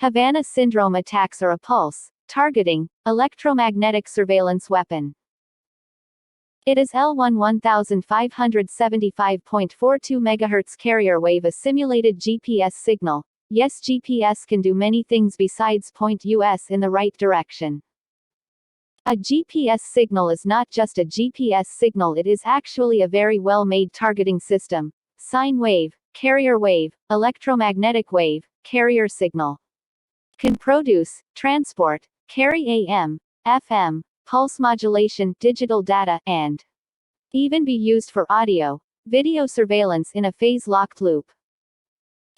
Havana syndrome attacks are a pulse, targeting, electromagnetic surveillance weapon. It is L1 1575.42 MHz carrier wave, a simulated GPS signal. Yes, GPS can do many things besides point us in the right direction. A GPS signal is not just a GPS signal, it is actually a very well-made targeting system. Sine wave, carrier wave, electromagnetic wave, carrier signal. Can produce, transport, carry AM, FM, pulse modulation, digital data, and even be used for audio, video surveillance in a phase-locked loop.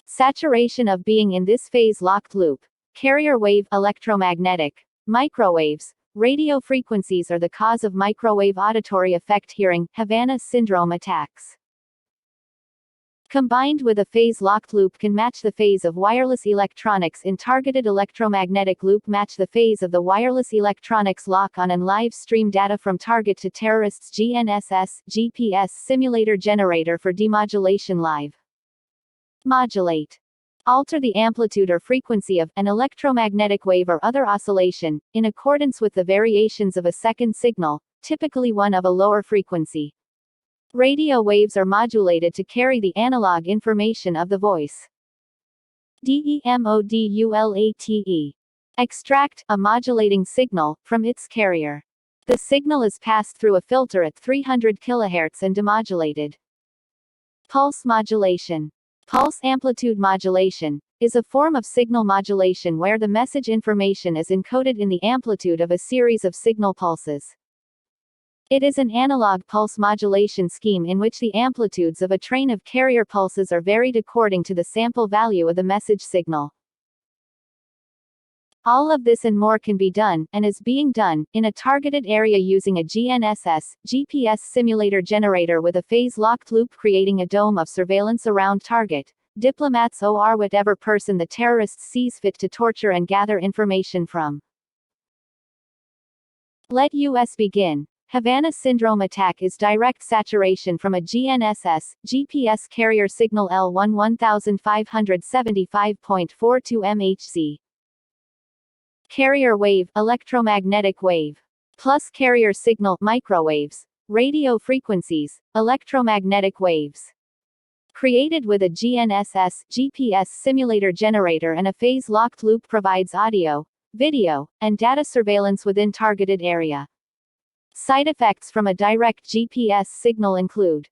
Saturation of being in this phase-locked loop. Carrier wave, electromagnetic, microwaves, radio frequencies are the cause of microwave auditory effect hearing, Havana syndrome attacks. Combined with a phase-locked loop can match the phase of wireless electronics in targeted electromagnetic loop, match the phase of the wireless electronics lock on and live stream data from target to terrorists. GNSS, GPS simulator generator for demodulation live. Modulate. Alter the amplitude or frequency of an electromagnetic wave or other oscillation, in accordance with the variations of a second signal, typically one of a lower frequency. Radio waves are modulated to carry the analog information of the voice. DEMODULATE. Extract a modulating signal from its carrier. The signal is passed through a filter at 300 kHz and demodulated. Pulse modulation. Pulse amplitude modulation is a form of signal modulation where the message information is encoded in the amplitude of a series of signal pulses. It is an analog pulse modulation scheme in which the amplitudes of a train of carrier pulses are varied according to the sample value of the message signal. All of this and more can be done, and is being done, in a targeted area using a GNSS, GPS simulator generator with a phase-locked loop, creating a dome of surveillance around target, diplomats or whatever person the terrorists sees fit to torture and gather information from. Let us begin. Havana syndrome attack is direct saturation from a GNSS, GPS carrier signal L1 1575.42 MHz. Carrier wave, electromagnetic wave. Plus carrier signal, microwaves, radio frequencies, electromagnetic waves. Created with a GNSS, GPS simulator generator and a phase-locked loop, provides audio, video, and data surveillance within targeted area. Side effects from a direct GPS signal include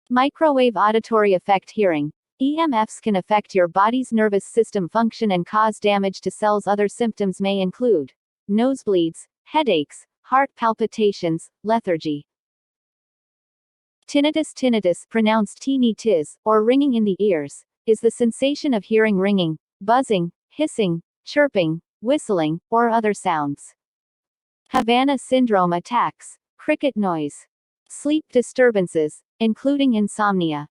microwave auditory effect hearing. EMFs can affect your body's nervous system function and cause damage to cells. Other symptoms may include nosebleeds, headaches, heart palpitations, lethargy. Tinnitus. Tinnitus, pronounced tinnitus, or ringing in the ears, is the sensation of hearing ringing, buzzing, hissing, chirping, whistling, or other sounds. Havana syndrome attacks. Cricket noise. Sleep disturbances, including insomnia.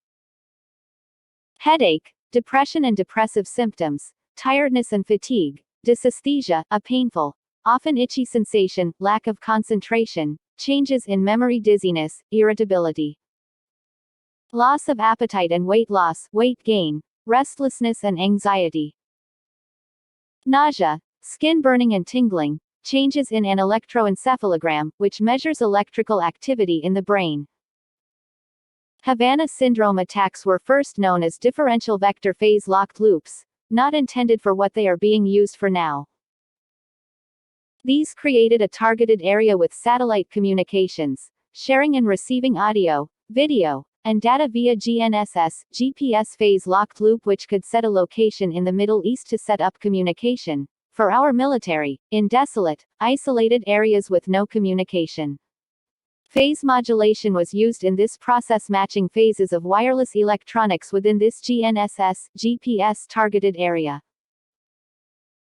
Headache, depression and depressive symptoms, tiredness and fatigue, dysesthesia, a painful, often itchy sensation, lack of concentration, changes in memory, dizziness, irritability. Loss of appetite and weight loss, weight gain, restlessness and anxiety. Nausea, skin burning and tingling, changes in an electroencephalogram, which measures electrical activity in the brain. Havana syndrome attacks were first known as differential vector phase-locked loops, not intended for what they are being used for now. These created a targeted area with satellite communications, sharing and receiving audio, video, and data via GNSS, GPS phase-locked loop, which could set a location in the Middle East to set up communication, for our military, in desolate, isolated areas with no communication. Phase modulation was used in this process, matching phases of wireless electronics within this GNSS, GPS targeted area.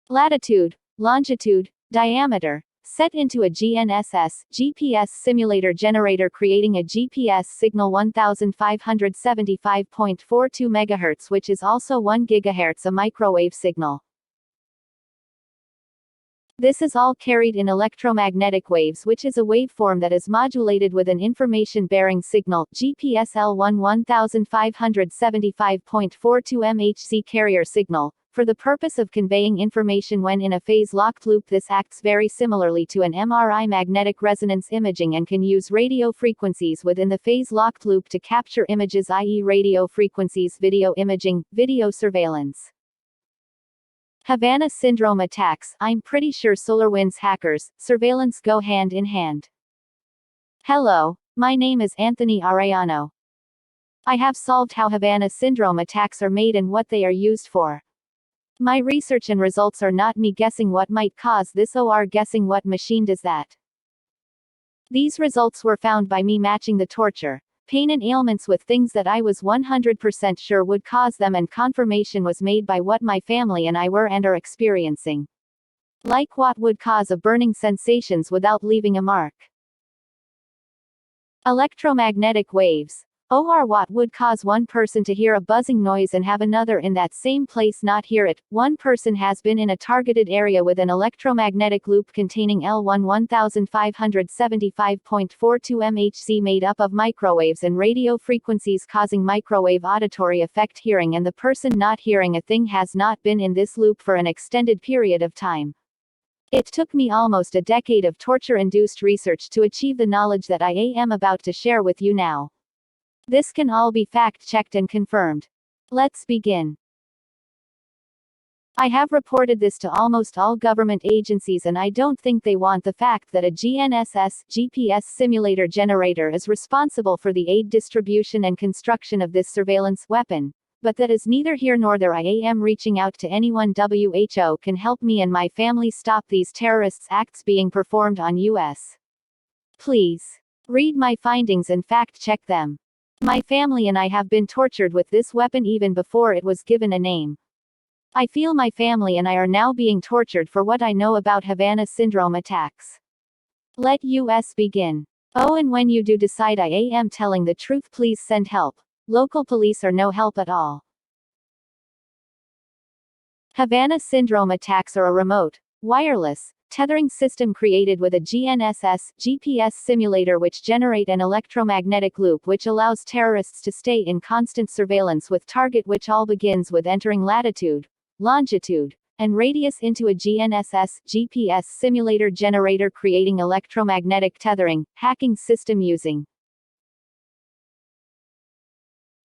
Latitude, longitude, diameter, set into a GNSS, GPS simulator generator, creating a GPS signal 1575.42 MHz, which is also 1 GHz, a microwave signal. This is all carried in electromagnetic waves, which is a waveform that is modulated with an information-bearing signal, GPS L1 1575.42 MHz carrier signal, for the purpose of conveying information when in a phase-locked loop. This acts very similarly to an MRI magnetic resonance imaging and can use radio frequencies within the phase-locked loop to capture images, i.e. radio frequencies, video imaging, video surveillance. Havana syndrome attacks. I'm pretty sure SolarWinds hackers, surveillance go hand in hand. Hello, my name is Anthony Arellano. I have solved how Havana syndrome attacks are made and what they are used for. My research and results are not me guessing what might cause this or guessing what machine does that. These results were found by me matching the torture, pain and ailments with things that I was 100% sure would cause them, and confirmation was made by what my family and I were and are experiencing. Like what would cause a burning sensations without leaving a mark. Electromagnetic waves. Or what would cause one person to hear a buzzing noise and have another in that same place not hear it. One person has been in a targeted area with an electromagnetic loop containing L1 1575.42 MHz made up of microwaves and radio frequencies causing microwave auditory effect hearing, and the person not hearing a thing has not been in this loop for an extended period of time. It took me almost a decade of torture-induced research to achieve the knowledge that I am about to share with you now. This can all be fact-checked and confirmed. Let's begin. I have reported this to almost all government agencies, and I don't think they want the fact that a GNSS GPS simulator generator is responsible for the aid, distribution and construction of this surveillance weapon. But that is neither here nor there. I am reaching out to anyone WHO can help me and my family stop these terrorists' acts being performed on US. Please read my findings and fact-check them. My family and I have been tortured with this weapon even before it was given a name. I feel my family and I are now being tortured for what I know about Havana syndrome attacks. Let us begin. Oh, and when you do decide I am telling the truth, please send help. Local police are no help at all. Havana syndrome attacks are a remote, wireless, tethering system created with a GNSS GPS simulator which generate an electromagnetic loop which allows terrorists to stay in constant surveillance with target, which all begins with entering latitude, longitude, and radius into a GNSS GPS simulator generator, creating electromagnetic tethering, hacking system using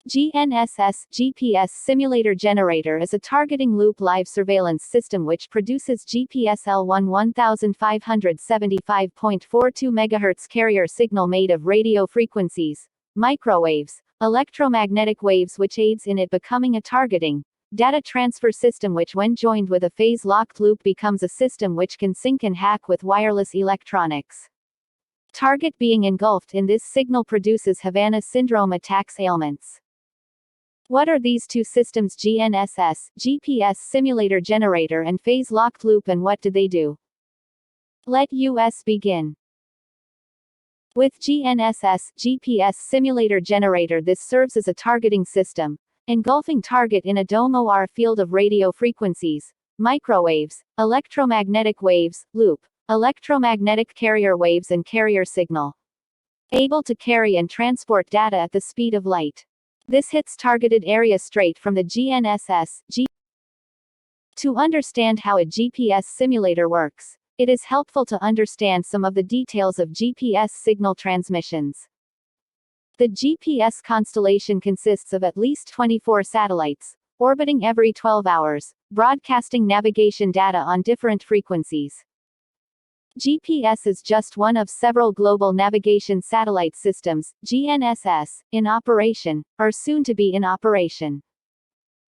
GNSS GPS simulator generator is a targeting loop live surveillance system which produces GPS L1 1575.42 MHz carrier signal made of radio frequencies, microwaves, electromagnetic waves, which aids in it becoming a targeting data transfer system, which when joined with a phase-locked loop becomes a system which can sync and hack with wireless electronics. Target being engulfed in this signal produces Havana syndrome attacks ailments. What are these two systems, GNSS, GPS simulator generator and phase-locked loop, and what do they do? Let us begin. With GNSS, GPS simulator generator, this serves as a targeting system, engulfing target in a dome or field of radio frequencies, microwaves, electromagnetic waves, loop, electromagnetic carrier waves and carrier signal. Able to carry and transport data at the speed of light. This hits targeted area straight from the GNSS. To understand how a GPS simulator works, it is helpful to understand some of the details of GPS signal transmissions. The GPS constellation consists of at least 24 satellites, orbiting every 12 hours, broadcasting navigation data on different frequencies. GPS is just one of several global navigation satellite systems, GNSS, in operation, or soon to be in operation.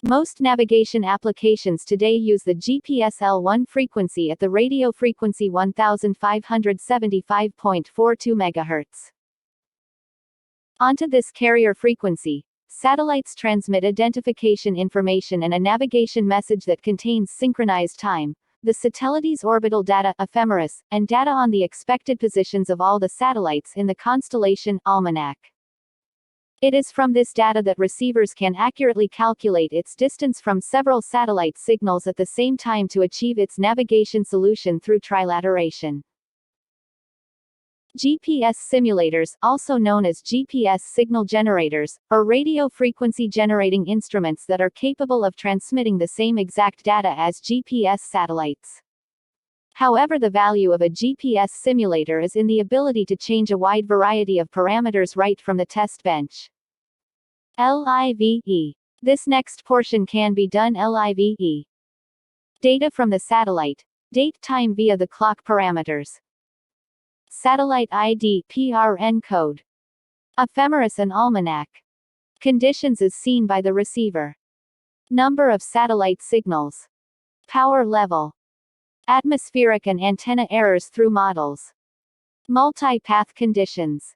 Most navigation applications today use the GPS L1 frequency at the radio frequency 1575.42 MHz. Onto this carrier frequency, satellites transmit identification information and a navigation message that contains synchronized time, the satellites' orbital data, ephemeris, and data on the expected positions of all the satellites in the constellation almanac. It is from this data that receivers can accurately calculate its distance from several satellite signals at the same time to achieve its navigation solution through trilateration. GPS simulators, also known as GPS signal generators, are radio frequency generating instruments that are capable of transmitting the same exact data as GPS satellites. However, the value of a GPS simulator is in the ability to change a wide variety of parameters right from the test bench. LIVE. This next portion can be done LIVE. Data from the satellite. Date time via the clock parameters. Satellite ID PRN code. Ephemeris and almanac. Conditions as seen by the receiver. Number of satellite signals. Power level. Atmospheric and antenna errors through models. Multi-path conditions.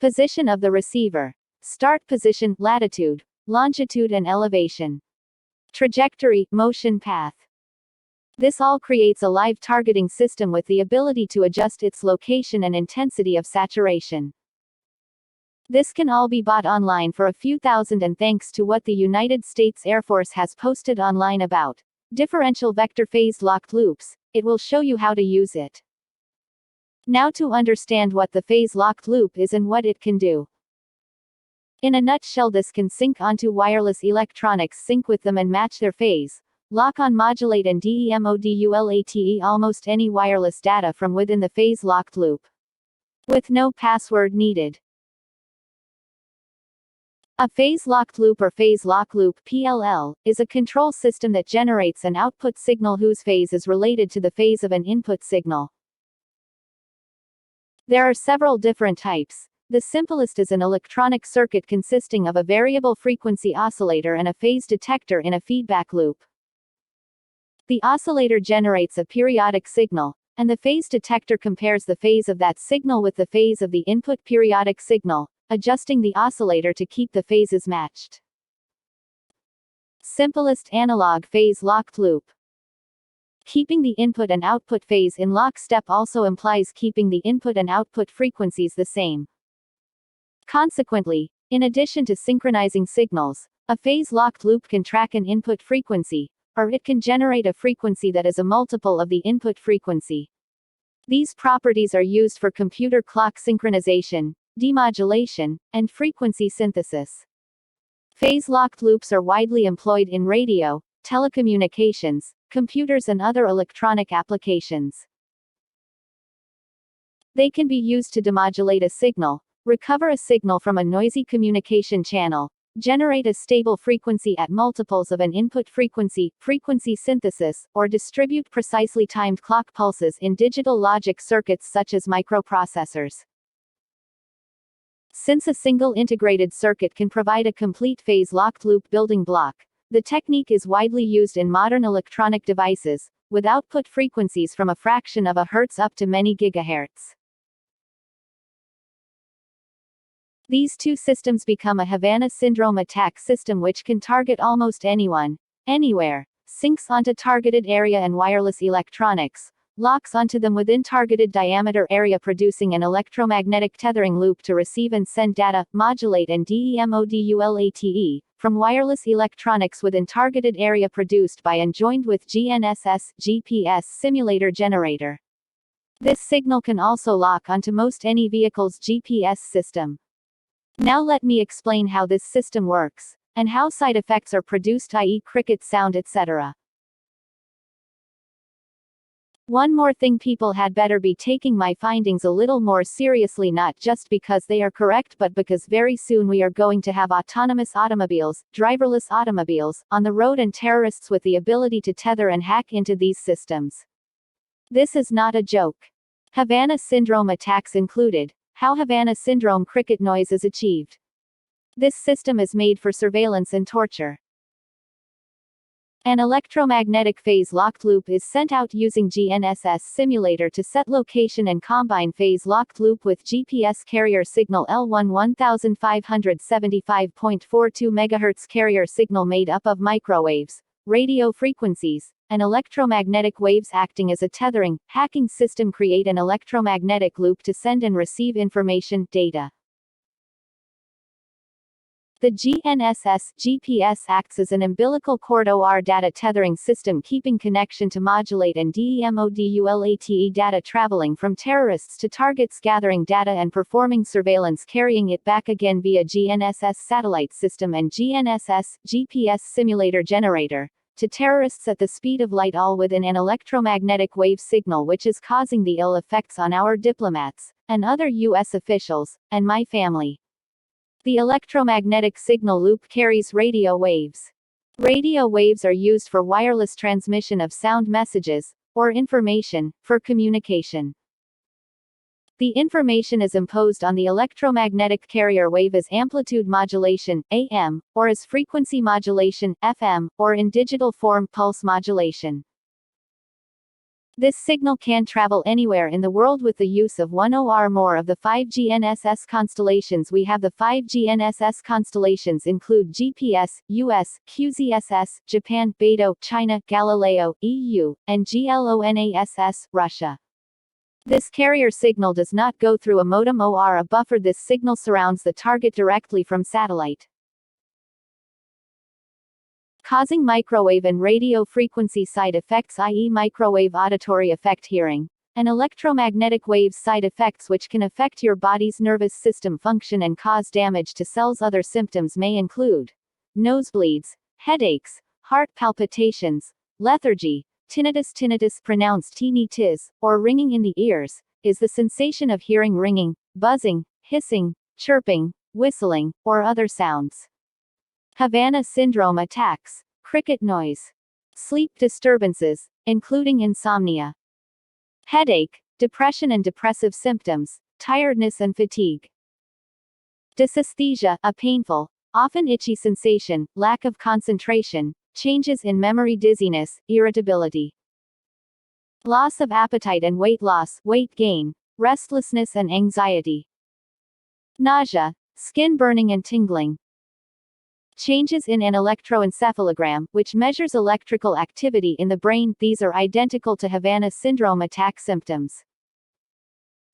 Position of the receiver. Start position, latitude, longitude and elevation. Trajectory, motion path. This all creates a live targeting system with the ability to adjust its location and intensity of saturation. This can all be bought online for a few thousand, and thanks to what the United States Air Force has posted online about differential vector phase locked loops, it will show you how to use it. Now to understand what the phase locked loop is and what it can do. In a nutshell, this can sync onto wireless electronics, sync with them and match their phase, lock on, modulate and demodulate almost any wireless data from within the phase locked loop, with no password needed. A phase locked loop or phase lock loop (PLL) is a control system that generates an output signal whose phase is related to the phase of an input signal. There are several different types. The simplest is an electronic circuit consisting of a variable frequency oscillator and a phase detector in a feedback loop. The oscillator generates a periodic signal, and the phase detector compares the phase of that signal with the phase of the input periodic signal, adjusting the oscillator to keep the phases matched. Simplest analog phase locked loop. Keeping the input and output phase in lockstep also implies keeping the input and output frequencies the same. Consequently, in addition to synchronizing signals, a phase-locked loop can track an input frequency, or it can generate a frequency that is a multiple of the input frequency. These properties are used for computer clock synchronization, demodulation, and frequency synthesis. Phase-locked loops are widely employed in radio, telecommunications, computers and other electronic applications. They can be used to demodulate a signal, recover a signal from a noisy communication channel, generate a stable frequency at multiples of an input frequency, frequency synthesis, or distribute precisely timed clock pulses in digital logic circuits such as microprocessors. Since a single integrated circuit can provide a complete phase-locked loop building block, the technique is widely used in modern electronic devices, with output frequencies from a fraction of a hertz up to many gigahertz. These two systems become a Havana syndrome attack system which can target almost anyone, anywhere, syncs onto targeted area and wireless electronics, locks onto them within targeted diameter area, producing an electromagnetic tethering loop to receive and send data, modulate and demodulate from wireless electronics within targeted area produced by and joined with GNSS GPS simulator generator. This signal can also lock onto most any vehicle's GPS system. Now let me explain how this system works, and how side effects are produced, i.e. cricket sound, etc. One more thing, people had better be taking my findings a little more seriously, not just because they are correct but because very soon we are going to have autonomous automobiles, driverless automobiles, on the road, and terrorists with the ability to tether and hack into these systems. This is not a joke. Havana syndrome attacks included. How Havana syndrome cricket noise is achieved. This system is made for surveillance and torture. An electromagnetic phase-locked loop is sent out using GNSS simulator to set location and combine phase-locked loop with GPS carrier signal L1 1575.42 MHz carrier signal made up of microwaves, radio frequencies, and electromagnetic waves acting as a tethering, hacking system. Create an electromagnetic loop to send and receive information, data. The GNSS GPS acts as an umbilical cord OR data tethering system, keeping connection to modulate and DEMODULATE data, traveling from terrorists to targets, gathering data and performing surveillance, carrying it back again via GNSS satellite system and GNSS GPS simulator generator to terrorists at the speed of light, all within an electromagnetic wave signal which is causing the ill effects on our diplomats and other U.S. officials and my family. The electromagnetic signal loop carries radio waves. Radio waves are used for wireless transmission of sound messages, or information, for communication. The information is imposed on the electromagnetic carrier wave as amplitude modulation, AM, or as frequency modulation, FM, or in digital form, pulse modulation. This signal can travel anywhere in the world with the use of one or more of the 5 GNSS constellations. We have the 5 GNSS constellations include GPS, US, QZSS, Japan, Beidou, China, Galileo, EU, and GLONASS, Russia. This carrier signal does not go through a modem or a buffer. This signal surrounds the target directly from satellite, causing microwave and radio frequency side effects, i.e. microwave auditory effect, hearing, and electromagnetic waves side effects which can affect your body's nervous system function and cause damage to cells. Other symptoms may include nosebleeds, headaches, heart palpitations, lethargy, tinnitus. Tinnitus, pronounced tinnitus, or ringing in the ears, is the sensation of hearing ringing, buzzing, hissing, chirping, whistling, or other sounds. Havana syndrome attacks, cricket noise, sleep disturbances, including insomnia, headache, depression and depressive symptoms, tiredness and fatigue. Dysesthesia, a painful, often itchy sensation, lack of concentration, changes in memory, dizziness, irritability. Loss of appetite and weight loss, weight gain, restlessness and anxiety. Nausea, skin burning and tingling. Changes in an electroencephalogram, which measures electrical activity in the brain. These are identical to Havana syndrome attack symptoms.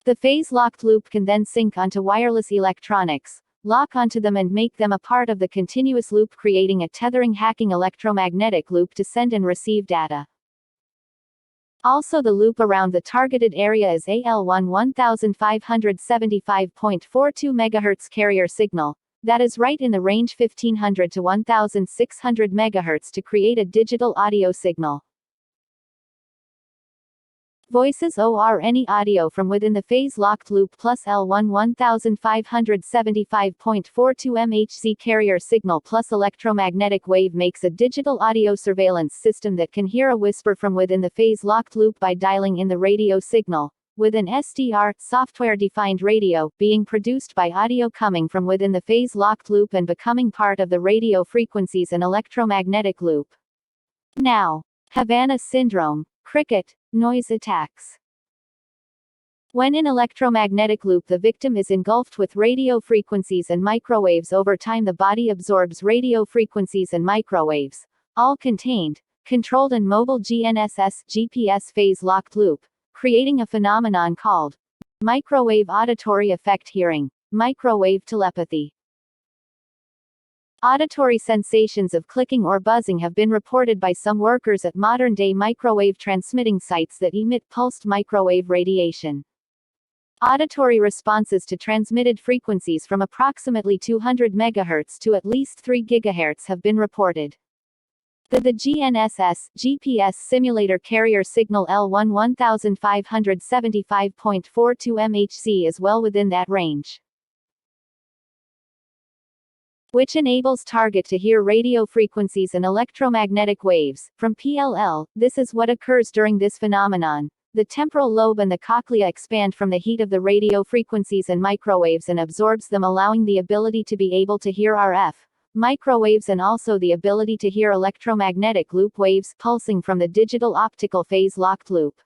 The phase-locked loop can then sync onto wireless electronics, lock onto them and make them a part of the continuous loop, creating a tethering hacking electromagnetic loop to send and receive data. Also, the loop around the targeted area is AL1 1575.42 MHz carrier signal, that is right in the range 1500 to 1600 MHz to create a digital audio signal. Voices or any audio from within the phase-locked loop plus L1 1575.42 MHz carrier signal plus electromagnetic wave makes a digital audio surveillance system that can hear a whisper from within the phase-locked loop by dialing in the radio signal, with an SDR, software-defined radio, being produced by audio coming from within the phase-locked loop and becoming part of the radio frequencies and electromagnetic loop. Now, Havana syndrome, cricket, noise attacks. When in electromagnetic loop, the victim is engulfed with radio frequencies and microwaves. Over time, the body absorbs radio frequencies and microwaves, all contained, controlled and mobile GNSS GPS phase-locked loop, creating a phenomenon called microwave auditory effect, hearing, microwave telepathy. Auditory sensations of clicking or buzzing have been reported by some workers at modern-day microwave transmitting sites that emit pulsed microwave radiation. Auditory responses to transmitted frequencies from approximately 200 MHz to at least 3 GHz have been reported. The GNSS GPS simulator carrier signal L1 1575.42 MHz is well within that range, which enables target to hear radio frequencies and electromagnetic waves from PLL. This is what occurs during this phenomenon. The temporal lobe and the cochlea expand from the heat of the radio frequencies and microwaves and absorbs them, allowing the ability to be able to hear RF microwaves and also the ability to hear electromagnetic loop waves pulsing from the digital optical phase-locked loop.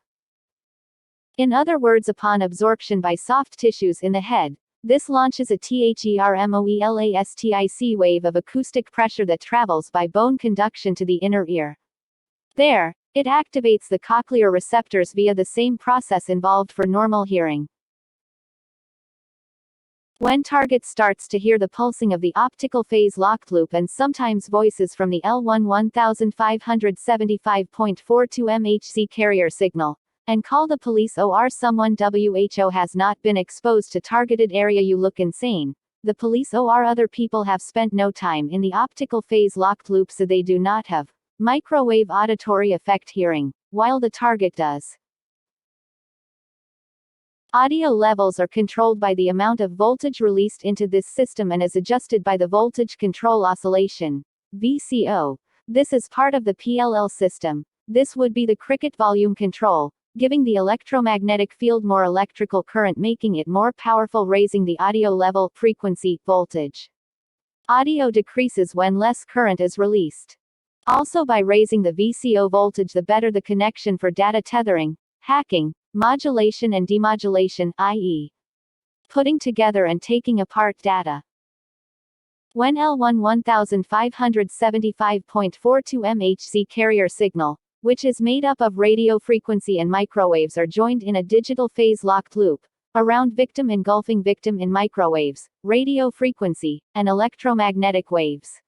In other words, upon absorption by soft tissues in the head, this launches a thermoelastic wave of acoustic pressure that travels by bone conduction to the inner ear. There, it activates the cochlear receptors via the same process involved for normal hearing. When target starts to hear the pulsing of the optical phase locked loop and sometimes voices from the L1 1575.42 MHz carrier signal, and call the police or someone WHO has not been exposed to targeted area, you look insane. The police or other people have spent no time in the optical phase locked loop, so they do not have microwave auditory effect hearing, while the target does. Audio levels are controlled by the amount of voltage released into this system and is adjusted by the voltage control oscillation, VCO. This is part of the PLL system. This would be the cricket volume control, giving the electromagnetic field more electrical current, making it more powerful, raising the audio level, frequency, voltage. Audio decreases when less current is released. Also, by raising the VCO voltage, the better the connection for data tethering, hacking, modulation and demodulation, i.e., putting together and taking apart data. When L1 1575.42 MHz carrier signal, which is made up of radio frequency and microwaves, are joined in a digital phase locked loop, around victim engulfing victim in microwaves, radio frequency, and electromagnetic waves.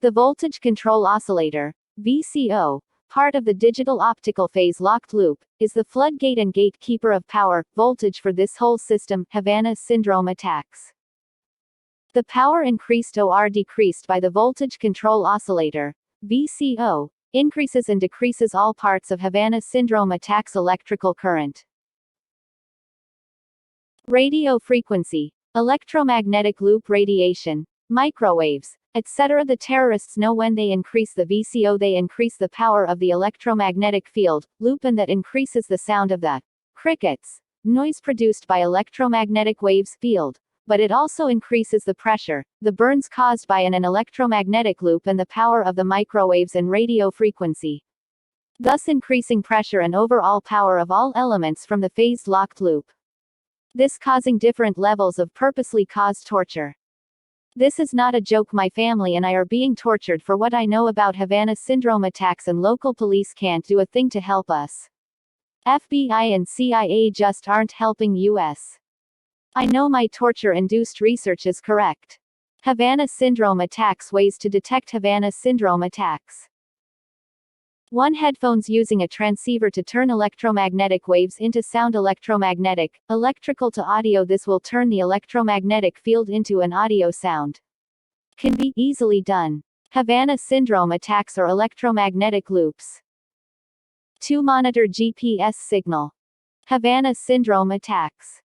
The voltage control oscillator, VCO, part of the digital optical phase locked loop, is the floodgate and gatekeeper of power, voltage for this whole system. Havana syndrome attacks. The power increased or decreased by the voltage control oscillator, VCO, increases and decreases all parts of Havana syndrome attacks electrical current. Radio frequency, electromagnetic loop radiation, microwaves, etc. The terrorists know when they increase the VCO, they increase the power of the electromagnetic field loop, and that increases the sound of the crickets, noise produced by electromagnetic waves field, but it also increases the pressure, the burns caused by an electromagnetic loop, and the power of the microwaves and radio frequency, thus increasing pressure and overall power of all elements from the phased locked loop. This causing different levels of purposely caused torture. This is not a joke. My family and I are being tortured for what I know about Havana syndrome attacks, and local police can't do a thing to help us. FBI and CIA just aren't helping us. I know my torture-induced research is correct. Havana syndrome attacks. Ways to detect Havana syndrome attacks. 1. Headphones using a transceiver to turn electromagnetic waves into sound. Electromagnetic, electrical to audio. This will turn the electromagnetic field into an audio sound. Can be easily done. Havana syndrome attacks or electromagnetic loops. 2. Monitor GPS signal. Havana syndrome attacks.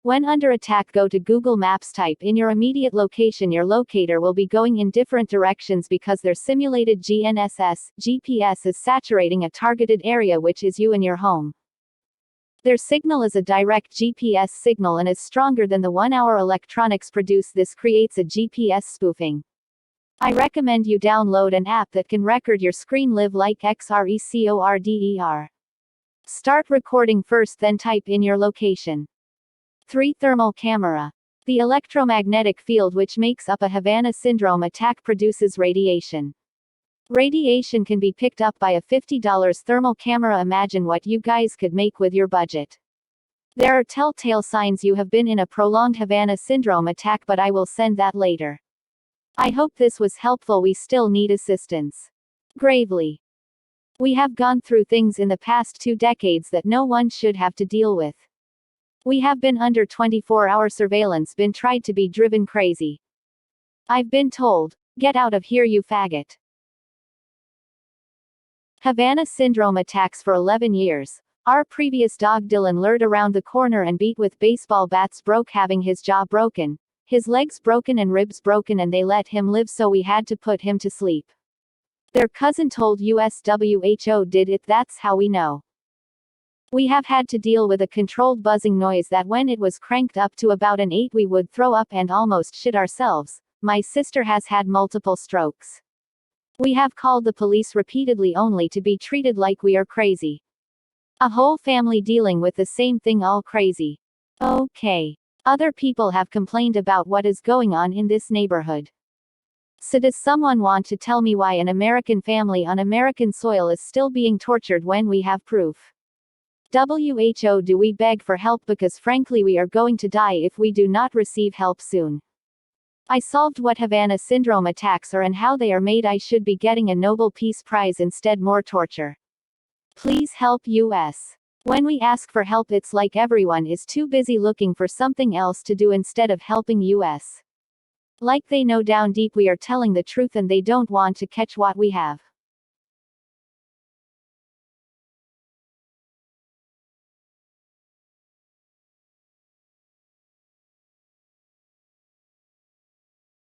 When under attack, go to Google Maps, type in your immediate location. Your locator will be going in different directions because their simulated GPS is saturating a targeted area, which is you and your home. Their signal is a direct GPS signal and is stronger than the 1 our electronics produce. This creates a GPS spoofing. I recommend you download an app that can record your screen. Live like XRECORDER. Start recording first, then type in your location. 3. Thermal camera. The electromagnetic field which makes up a Havana syndrome attack produces radiation. Radiation can be picked up by a $50 thermal camera. Imagine what you guys could make with your budget. There are telltale signs you have been in a prolonged Havana syndrome attack, but I will send that later. I hope this was helpful. We still need assistance. Gravely. We have gone through things in the past 2 decades that no one should have to deal with. We have been under 24-hour surveillance, been tried to be driven crazy. I've been told, get out of here, you faggot. Havana syndrome attacks for 11 years. Our previous dog Dylan lured around the corner and beat with baseball bats, broke, having his jaw broken, his legs broken and ribs broken, and they let him live, so we had to put him to sleep. Their cousin told us WHO did it. That's how we know. We have had to deal with a controlled buzzing noise that when it was cranked up to about an 8 we would throw up and almost shit ourselves. My sister has had multiple strokes. We have called the police repeatedly only to be treated like we are crazy. A whole family dealing with the same thing, all crazy. Okay. Other people have complained about what is going on in this neighborhood. So does someone want to tell me why an American family on American soil is still being tortured when we have proof? WHO, do we beg for help because frankly we are going to die if we do not receive help soon. I solved what Havana syndrome attacks are and how they are made. I should be getting a Nobel Peace Prize instead. More torture. Please help US. When we ask for help it's like everyone is too busy looking for something else to do instead of helping US. Like they know down deep we are telling the truth and they don't want to catch what we have.